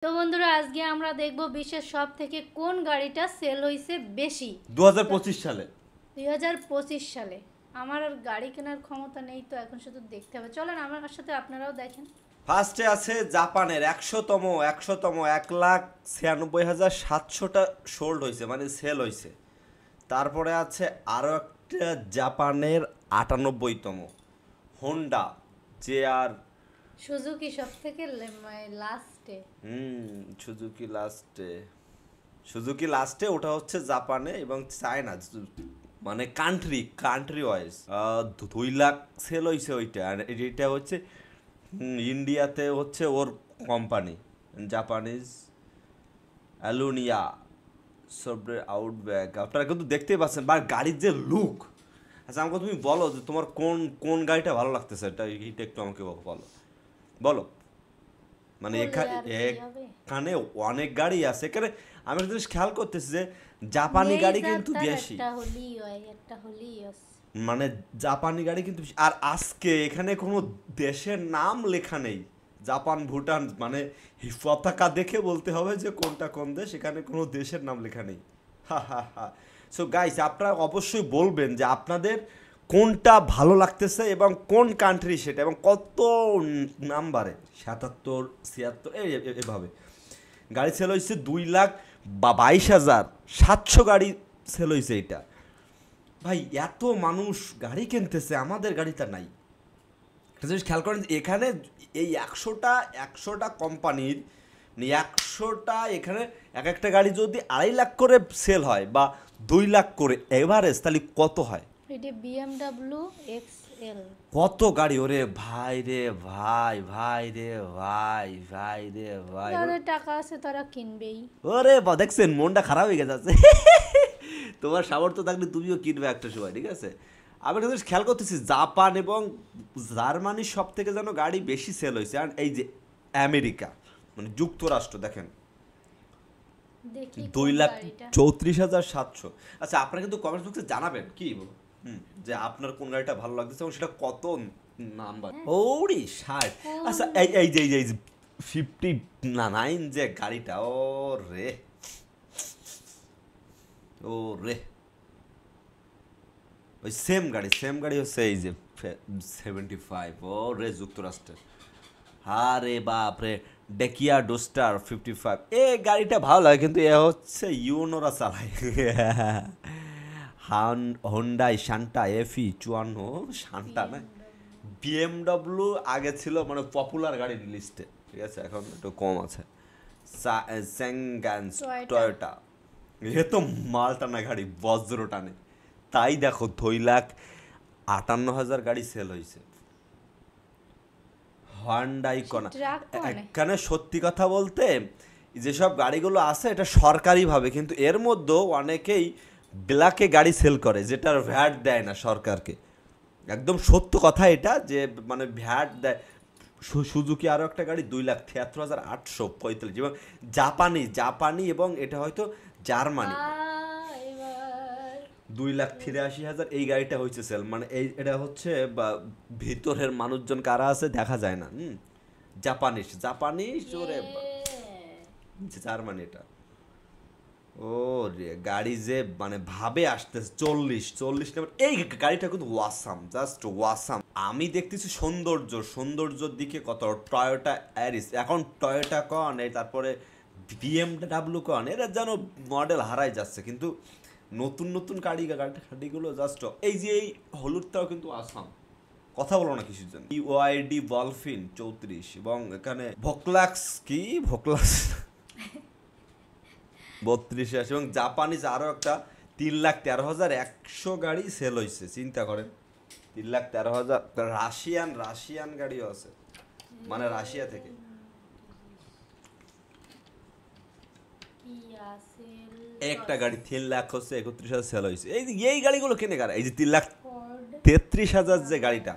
তো বন্ধুরা আজকে আমরা দেখব বিশ্বের সব থেকে কোন গাড়িটা সেল হয়েছে বেশি 2025 সালে। 2025 সালে। আমার আর গাড়ি কেনার ক্ষমতা নেই, তো এখন শুধু দেখতে হবে। চলেন আমার সাথে আপনারাও দেখেন। ফার্স্টে আছে জাপানের একশোতম 1,96,700টা সোল্ড হয়েছে, মানে সেল হয়েছে। তারপরে আছে আরও একটা জাপানের 98তম হোন্ডা জে আর সুজুকি সব থেকে লাস্টে। সুজুকি লাস্টে। সুজুকি লাস্টে, ওটা হচ্ছে জাপানে এবং চায়না, মানে কান্ট্রি ওয়াইজ 2 লাখ সেল হয়েছে ওইটা। আর এটা হচ্ছে ইন্ডিয়াতে হচ্ছে ওর কোম্পানি, জাপানিজ অ্যালুনিয়া সবরে আউটব্যাক। আপনারা কিন্তু দেখতেই পাচ্ছেন বা গাড়ির যে লুক। আচ্ছা আমাকে তুমি বলো যে তোমার কোন কোন গাড়িটা ভালো লাগতেছে, এটা একটু আমাকে বলো বলো। মানে বললে আর কি হবে? এখানে অনেক গাড়ি আছে এখানে। আমি একটা জিনিস খেয়াল করতেছি যে জাপানি যেই গাড়ি কিন্তু যাত্রার বেশি, একটা হলেই হয়, একটা হলেই আছে। মানে জাপানি গাড়ি কিন্তু বেশি। আর আজকে এখানে কোনো দেশের নাম লেখা নেই। জাপান ভুটান মানে পতাকা দেখে বলতে হবে যে কোনটা কোন দেশ, এখানে কোনো দেশের নাম লেখা নেই। হা হা হা। সো গাইস, আপনারা অবশ্যই বলবেন যে আপনাদের কোনটা ভালো লাগতেছে এবং কোন কান্ট্রি সেটা, এবং কত নাম্বারে, 77, 76 এভাবে গাড়ি সেল হয়েছে। 2,22,700 গাড়ি সেল হয়েছে এটা। ভাই এত মানুষ গাড়ি কিনতেছে, আমাদের গাড়িটা নাই। একটা জিনিস খেয়াল করেন, এখানে এই একশোটা কোম্পানির, 100টা এখানে এক একটা গাড়ি যদি 2.5 লাখ করে সেল হয় বা 2 লাখ করে এভারেজ, তাহলে কত হয়? এটা BMW XL। কত গাড়ি! ওরে ভাই রে ভাই, ভাই রে ভাই, ভাই রে ভাই। যাদের টাকা আছে তারা কিনবেই। ওরে দেখছেন, মনটা খারাপ হয়ে গেছে। তোমার সামর্থ্য থাকলে তুমিও কিনবে একটা সময়, ঠিক আছে? আমি একটা জিনিস খেয়াল করতেছি, জাপান এবং জার্মানির সব থেকে যেন গাড়ি বেশি সেল হয়েছে। আর এই যে আমেরিকা, মানে যুক্তরাষ্ট্র, দেখেন দেখি দুই কোন লাখ গাড়িটা। চৌত্রিশ হাজার সাতশো আচ্ছা, আপনারা কিন্তু কমেন্ট বক্সে জানাবেন কি যে আপনার কোন গাড়িটা ভালো লাগতেছে এবং সেটা কত নাম্বার। ওরে 60। আচ্ছা এই যে 59 যে গাড়িটা, ও রে, ও রে, ওই সেম গাড়ি হচ্ছে এই যে 75, ও রে, যুক্তরাষ্ট্রের। আরে বাপ রে, ডেকিয়া ডোস্টার 55। গাড়িটা ভালো লাগে, কিন্তু এ হচ্ছে ইউনোরা চালায়। হোন্ডাই শান্টা এফি 54, শান্টা না, বিএমডব্লিউ আগে ছিল মানে পপুলার গাড়ির লিস্টে, ঠিক আছে, এখন একটু কম আছে। স্যাঙ্গান্স টয়টা। টয়োটা, এ তো মাল টানা গাড়ি, বজ্র টানে। তাই দেখো 2,58,000 গাড়ি সেল হয়েছে। হন্ডাই কনা, ট্রাক মানে এখানে সত্যি কথা বলতে যেসব গাড়িগুলো আছে এটা সরকারিভাবে, কিন্তু এর মধ্যেও অনেকেই ব্ল্যাকে গাড়ি সেল করে, যেটার ভ্যাট দেয় না সরকারকে। একদম সত্য কথা এটা, যে মানে ভ্যাট দেয়। সুজুকি আরও একটা গাড়ি 2,73,845, এবং জাপানি এবং এটা হয়তো জার্মানি, এবার 2,83,000 এই গাড়িটা হয়েছে সেল। মানে এটা হচ্ছে বা ভিতরের মানুষজন কারা আছে দেখা যায় না। জাপানিস ওরে জার্মানি এটা। ও রে, গাড়ি যে মানে ভাবে আসতেছে 40 নাম্বার। এই গাড়িটা কিন্তু ওয়াসাম, জাস্ট ওয়াসাম। আমি দেখতেছি সৌন্দর্যর দিকে কত। টয়োটা অ্যারিস, এখন টয়োটা কন, এই তারপরে বিএমডাব্লিউ কন, এরা যেন মডেল হারাই যাচ্ছে। কিন্তু নতুন গাড়িগুলো জাস্ট, এই যে এই হলুদটাও কিন্তু আসাম। কথা বলো না কিছুর জন্য। ইউআইডি বলফিন 34, এবং এখানে ভোকলাক্স 32 আসে। এবং জাপানিজ আরও একটা 3,13,100 গাড়ি সেল হয়েছে, চিন্তা করেন। 3,13,000। রাশিয়ান গাড়িও আছে, মানে রাশিয়া থেকে। কি আছে? একটা গাড়ি 3 লাখ হচ্ছে 31,000 সেল হয়েছে। এই গাড়িগুলো কিনে কারা? এই যে ফোর্ড 3,33,000 যে গাড়িটা,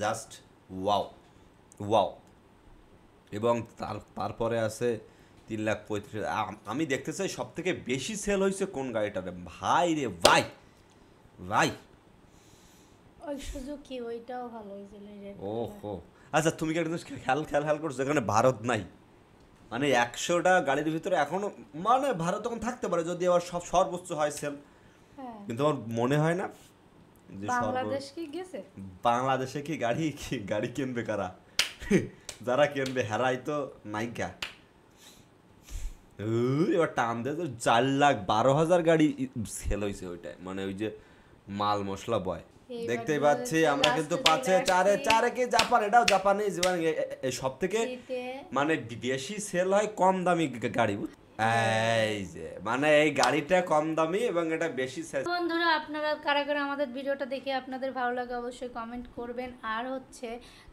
জাস্ট ওয়াও ওয়াও। এবং তারপরে আছে 3,35,000। আমি দেখতে চাই সব থেকে বেশি সেল হয়েছে কোন গাড়িটারে, ভাই রে ভাই, ভাই। ওই সুজুকি ওইটাও ভালো হয়েছিল, রেড কালার। ওহো। আচ্ছা তুমি কি একটা জিনিস খেয়াল করছো, এখানে ভারত নাই? মানে 100টা গাড়ির ভিতরে এখনো মানে ভাড়া তখন থাকতে পারে যদি আবার সব সর্বোচ্চ হয় সেল, হ্যাঁ, কিন্তু আমার মনে হয় না যে বাংলাদেশ কি গেছে? বাংলাদেশে কি গাড়ি কিনবে কারা? যারা কিনবে হেরাই তো নাইকা। এবার টান দিয়ে তো 4,12,000 গাড়ি সেল হয়েছে ওইটাই, মানে ওই যে মাল মশলা বয়। এইবার দেখতেই পাচ্ছি 2024 আমরা কিন্তু লাস্টে পাচ্ছে চলে চারে আসছি। চারে কি জাপান, এটাও জাপানিজ মানে সব থেকে শীতে মানে বেশি সেল হয় কম দামি গাড়ি। এই যে মানে এই গাড়িটা কম দামি এবং এটা বেশি সেল। বন্ধুরা, আপনারা কারা কারা আমাদের ভিডিওটা দেখে আপনাদের ভালো লাগে অবশ্যই কমেন্ট করবেন। আর হচ্ছে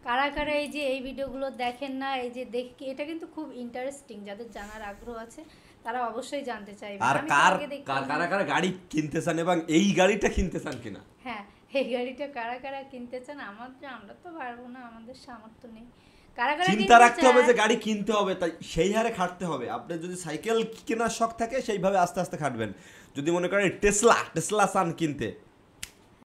কারা কারা এই যে এই ভিডিওগুলো দেখেন না, এই যে দেখি এটা কিন্তু খুব ইন্টারেস্টিং, যাদের জানার আগ্রহ আছে তারা অবশ্যই জানতে চাইবে। আর আমি তো আগে দেখতাম না। কারা কারা গাড়ি কিনতে চান এবং এই গাড়িটা কিনতে চান কিনা? হ্যাঁ, এই গাড়িটা কারা কারা কিনতে চান? আমরা তো পারবো না, আমাদের সামর্থ্য নেই। কারা কারা চিন্তা কিনতে রাখতে হবে চান? যে গাড়ি কিনতে হবে, তাই সেই হারে খাটতে হবে। আপনি যদি সাইকেল কেনার শখ থাকে সেইভাবে আস্তে আস্তে খাটবেন। যদি মনে করেন টেসলা চান কিনতে,